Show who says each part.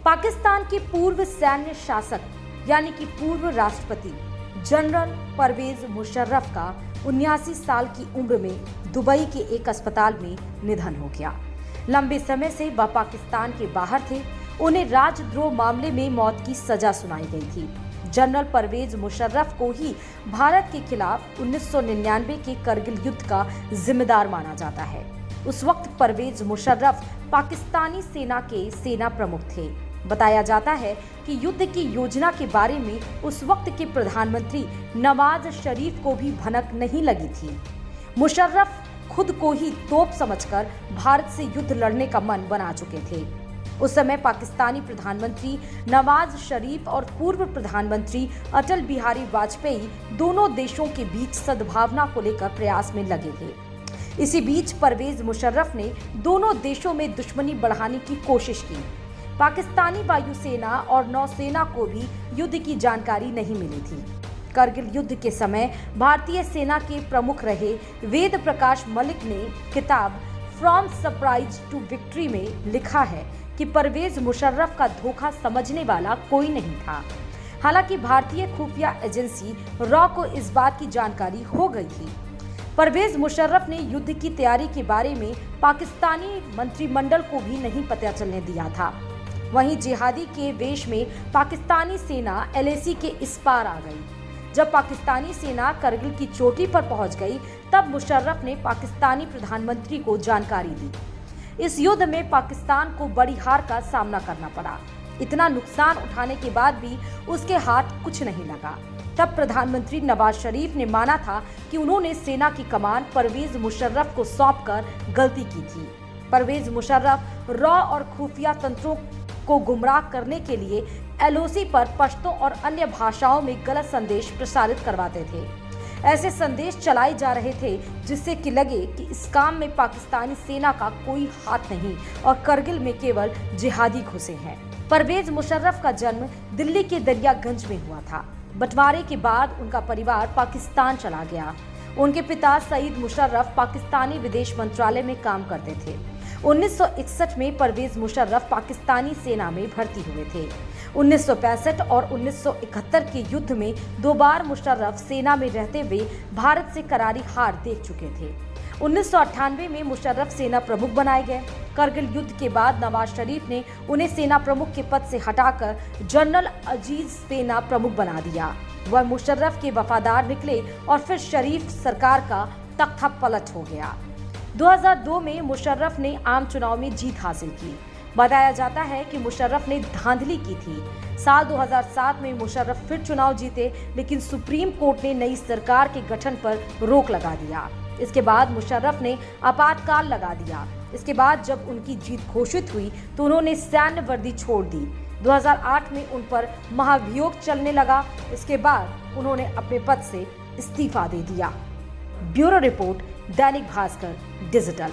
Speaker 1: पाकिस्तान के पूर्व सैन्य शासक यानी कि पूर्व राष्ट्रपति जनरल परवेज मुशर्रफ का 79 साल की उम्र में दुबई के एक अस्पताल में निधन हो गया। लंबे समय से वह पाकिस्तान के बाहर थे। उन्हें राजद्रोह मामले में मौत की सजा सुनाई गई थी। जनरल परवेज मुशर्रफ को ही भारत के खिलाफ 1999 के करगिल युद्ध का जिम्मेदार माना जाता है। उस वक्त परवेज मुशर्रफ पाकिस्तानी सेना के सेना प्रमुख थे। बताया जाता है कि युद्ध की योजना के बारे में उस वक्त के प्रधानमंत्री नवाज शरीफ को भी भनक नहीं लगी थी। मुशर्रफ खुद को ही तोप समझकर भारत से युद्ध लड़ने का मन बना चुके थे। उस समय पाकिस्तानी प्रधानमंत्री नवाज शरीफ और पूर्व प्रधानमंत्री अटल बिहारी वाजपेयी दोनों देशों के बीच सद्भावना को लेकर प्रयास में लगे थे। इसी बीच परवेज मुशर्रफ ने दोनों देशों में दुश्मनी बढ़ाने की कोशिश की। पाकिस्तानी वायुसेना और नौसेना को भी युद्ध की जानकारी नहीं मिली थी। करगिल युद्ध के समय भारतीय सेना के प्रमुख रहे वेद प्रकाश मलिक ने किताब फ्रॉम सरप्राइज टू विक्ट्री में लिखा है कि परवेज मुशर्रफ का धोखा समझने वाला कोई नहीं था। हालांकि भारतीय खुफिया एजेंसी रॉ को इस बात की जानकारी हो गई थी। परवेज मुशर्रफ ने युद्ध की तैयारी के बारे में पाकिस्तानी मंत्रिमंडल को भी नहीं पता चलने दिया था। वहीं जिहादी के वेश में पाकिस्तानी सेना LAC के इस पार आ गई। जब पाकिस्तानी सेना करगिल की चोटी पर पहुंच गई, तब मुशर्रफ ने पाकिस्तानी प्रधानमंत्री को जानकारी दी। इस युद्ध में पाकिस्तान को बड़ी हार का सामना करना पड़ा। इतना नुकसान उठाने के बाद भी उसके हाथ कुछ नहीं लगा। तब प्रधानमंत्री नवाज शरीफ ने माना था कि उन्होंने सेना की कमान परवेज मुशर्रफ को सौंपकर गलती की थी। परवेज मुशर्रफ रॉ और खुफिया तंत्रों को गुमराह करने के लिए LOC पर पश्तो और अन्य भाषाओं में गलत संदेश प्रसारित करवाते थे। ऐसे संदेश चलाए जा रहे थे जिससे कि लगे कि इस काम में पाकिस्तानी सेना का कोई हाथ नहीं और करगिल में केवल जिहादी घुसे हैं। परवेज मुशर्रफ का जन्म दिल्ली के दरियागंज में हुआ था। बंटवारे के बाद उनका परिवार पाकिस्तान चला गया। उनके पिता सईद मुशर्रफ पाकिस्तानी विदेश मंत्रालय में काम करते थे। 1961 में परवेज मुशर्रफ पाकिस्तानी सेना में भर्ती हुए थे। 1965 और 1971 के युद्ध में 2 बार मुशर्रफ सेना में रहते हुए भारत से करारी हार देख चुके थे। 1998 में मुशर्रफ सेना प्रमुख बनाए गए। करगिल युद्ध के बाद नवाज शरीफ ने उन्हें सेना प्रमुख के पद से हटाकर जनरल अजीज सेना प्रमुख बना दिया। वह मुशर्रफ के वफादार निकले और फिर शरीफ सरकार का तख्ता पलट हो गया। 2002 में मुशर्रफ ने आम चुनाव में जीत हासिल की। बताया जाता है कि मुशर्रफ ने धांधली की थी। साल 2007 में मुशर्रफ फिर चुनाव जीते, लेकिन सुप्रीम कोर्ट ने नई सरकार के गठन पर रोक लगा दिया। इसके बाद मुशर्रफ ने आपातकाल लगा दिया। इसके बाद जब उनकी जीत घोषित हुई तो उन्होंने सैन्य वर्दी छोड़ दी। 2008 में उन पर महाभियोग चलने लगा। इसके बाद उन्होंने अपने पद से इस्तीफा दे दिया। Bureau report, Dainik Bhaskar digital.